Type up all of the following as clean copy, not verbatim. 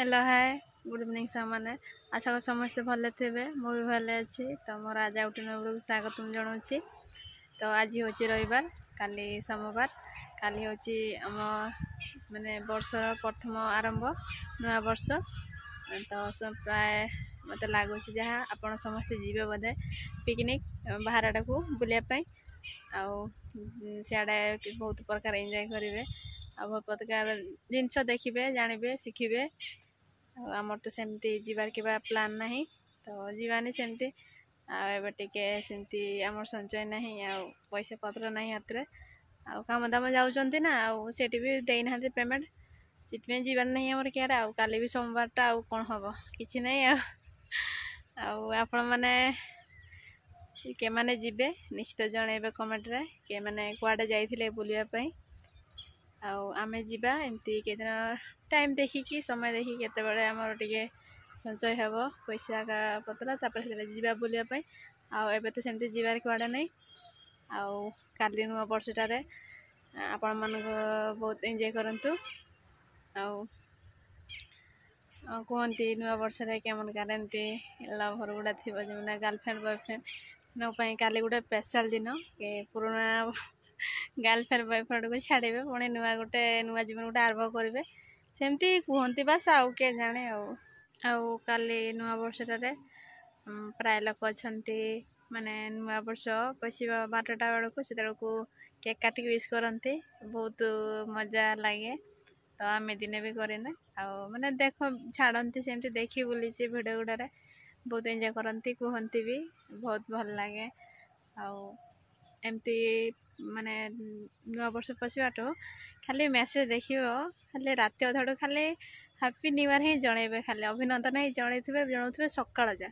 Hello hi good evening सामने आशा कर समस्ते भले थे मु भी भले अच्छी तो मोर आज आउट स्वागत जनाऊँगी। तो आज हूँ रविवार काली सोमवार काली हूँ आम माने वर्ष प्रथम आरंभ नया वर्ष। तो प्राय मत लगुच जहाँ आपण समस्ते जीवे बोधे पिकनिक बाहर आड़ा को बुलायापी आड़े बहुत प्रकार एंजॉय करेंगे बहुत प्रकार जिनस देखिए जानवे शिखिबे। आमर तो सेमती जीवार के प्लान नहीं तो जीवानी सेमती आटे सेमती आमर संचय नहीं पैसा पत्र नहीं हाथ में काम दाम जाऊँच ना आठी भी देना पेमेंट से जीवार नहीं आमर क्या काली भी सोमवार आउ कौन हम कि नहीं आपण मैंने के माने जीवे निश्चित जनइबे कमेंट रे के माने कुआडे जाइथिले बुलियापई आमे जीवा एमती के दिन टाइम देखिकी समय देखिकी केते बड़े हमर टिके संचय हेब पैसा पत्र तापर से जीवा बुलियापई एबे तो सेमती जीवार कुआडे नहीं काली नुआ वर्षटारे आपण मन बहुत एंजॉय करंतु कहती नुआ वर्ष केमन करती लभर गुड़ा थी जो गर्लफ्रेंड बॉयफ्रेंड से काली गोटे स्पेशल दिन के पुराना गर्लफ्रेंड बॉयफ्रेंड को छाड़े पुणी नुआ गोटे नुआ जीवन गोटे आरंभ करेंगे सेमती कहती बास आउ किए जाने काली नुआ वर्षटारे प्राय लोक अच्छा माने नुआ वर्ष पशिबा 12टा बेलू से केक काटिक विश करते बहुत मजा लगे। तो आम दिने भी करेना माने देख छाड़ती सेमती देखी बुली भिडियो गुड़ारे बहुत एंजॉय करती कहती भी बहुत भल लगे एमती माने नुआ वर्ष पशिबाटू खाली मेसेज देखियो खाली राति अधाड़ू खाली हैप्पी न्यू ईयर ही जणेबे खाली अभिनंदन ही जनाउथिबे सकाळ जा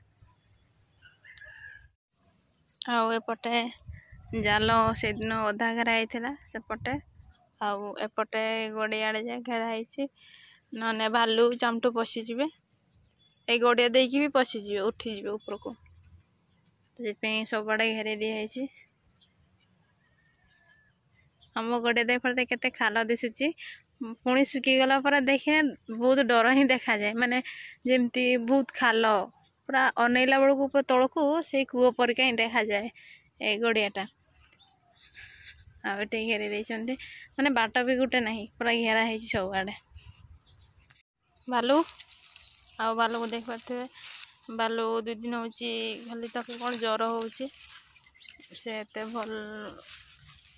एपटे जाल से दिन अधा घेरा होता सेपटे एपटे गड़ियाड़े जा घेराई नने भालू चामटू पशिजे ये गड़िया देकी भी पशिजे उठीजे ऊपर को तो सब आड़े घेरे दिखाई आम गड़िया देखते केते खाल दिशुची पुणी सुखीगला पर देखिए बहुत डर ही देखा जाए माने जमती बहुत खाल पूरा अनैला बेलू तौक से कूओ परिका ही देखा जाए ये गड़ियाटा आटे घेरे देते माने बाट भी गोटे ना पूरा घेरा है सब आड़े भालू भालू को देख पारे भालू 2 दिन हो खाली तक कौन ज्वर हो भल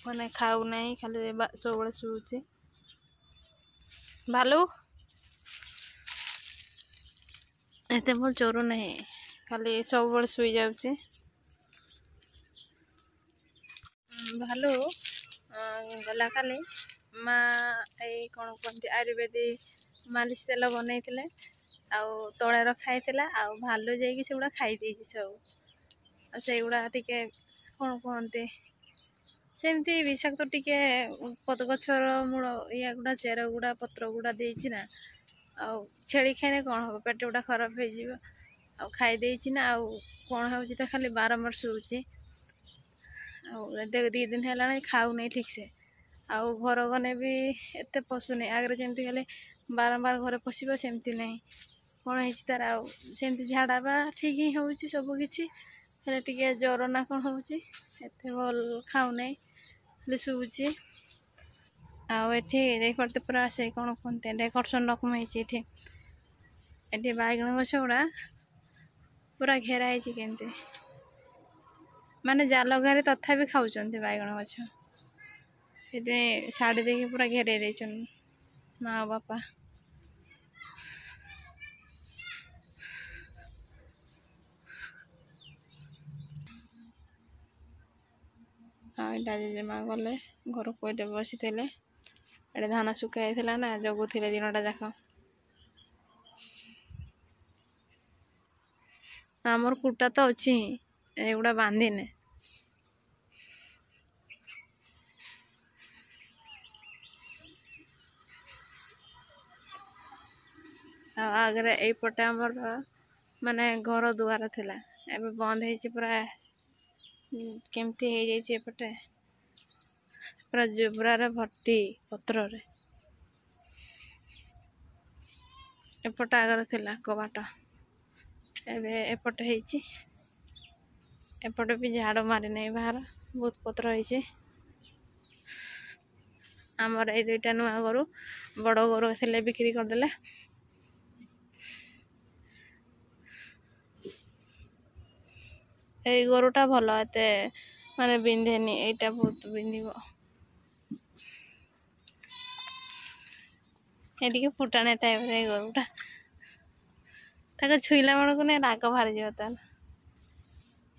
माने खाऊ नहीं खाली सब बड़े शुचे भालू एत भल चोरू नहीं खाली सब बड़े शुई जाऊे भालू गला काली माँ ये कौन कहते आयुर्वेदिक मालिश तेल बनई तले रखाई भालू जाकि से गुड़ा खाई सब से गुड़ा टे कौन कहते सेमती विषाक्त टिके पत गचर मूल या गुड़ा चेर गुड़ा पत्र गुड़ा देना छेड़ी खाने कौन हम पेट गुड़ा खराब हो खाई ना कौन हो खाली बारंबार शुची 2 दिन है खाऊ नहीं ठीक से घर गने भी एत पशुनी आगे जमती खाली बारंबार घर पशिब सेमती नहीं कौन है तार सेमती झाड़ा बा ठीक ही हो सबकि टे ज्वर ना कौन हो भल खाऊ नहीं खाली शुची देख पारते पूरा से कौन कहते डेकोरेशन रकम ये बैगण गछ गुड़ा पूरा घेराई केमती माने जाल घरे तथा खाऊँ बैगण गछ शाढ़ी देखिए पूरा घेरे देचन माँ बापा जेजेमा गले घर को ये बसी ये धान सुखाई ना जगुले दिनटा जाक आमर कुटा तो अच्छी एगुड़ा बांधीने आगे यपटे आमर माने घर दुआर थिला एबे बंद है पूरा केमती हो जाए एपटे पूरा जुबरार भर्ती पत्र रे एपट आगर थिला कबाट एबे एपट ହେଇଛି एपटे भी झाड़ मारी नहीं बाहर बहुत पत्र होइছে आमर ए दुईटा नुआ गरु बड़ गरु थे बिक्री करदे এই গরুটা ভালো এতে মানে বিন্ধেনি এইটা বহুত বিন্ধিব এদিকে ফুটানে টাইপের এই গরুটা তাকে ছুইলা বেড়କୁ না রাগ বাহারি যাব তার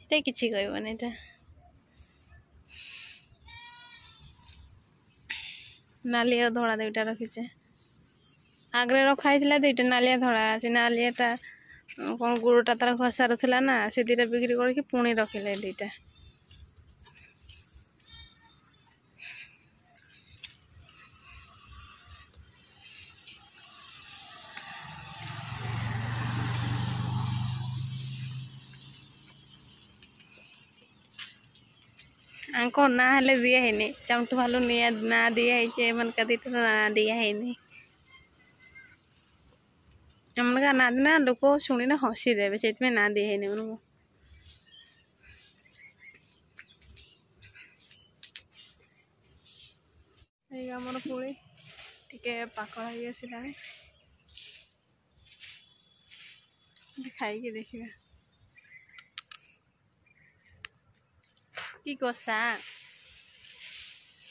এটা কিছু কইবনি এটা নালি আর ধড়া দুইটা রখিছে আগে রখা হয়েছিল দুইটা নালিয়া ধড়া আছে নালিয়াটা কোন গুড়টা তার ঘষার ଥିଲା না সে দুইটা বিক্রি করিকি পুଣି রখিলে দুইটা आंको ना हेले दिया है नहीं चमटू भालू निया ना दिया है मन का दी ना दिया है नहीं हमका ना ना लोग शुणी ना हसी देवे से ना दिए है नहीं उनको आमर पुली टिके पाकल हो आसलानी खाई देखिए कि कषा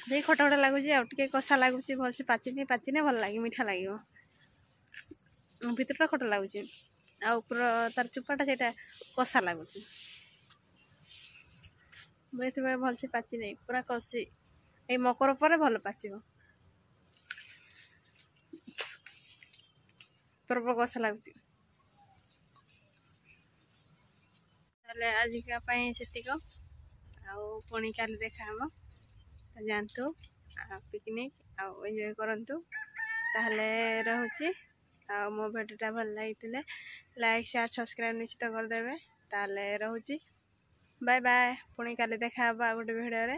देख खटा खटा लगुच आगे कषा लगुच भलसे पाचिनी पाचिने भल लगे मीठा लगे भितरटा खटा लगुच आर तार चुपाटा से कषा लगुच भलसे पाची नहीं पूरा कषी ये मकर पर भल पाचिब प्रबल कषा लगुच आजिका सेतिक पुणी काली देखा जानतु पिकनिक एंजॉय करंतु ताहले रहूची मो भिडियोटा भल लगी लाइक शेयर सब्सक्राइब निश्चित करदेवे ताहले रहूची बाय बाय पुणी काली देखा गोटे भिडियो रे।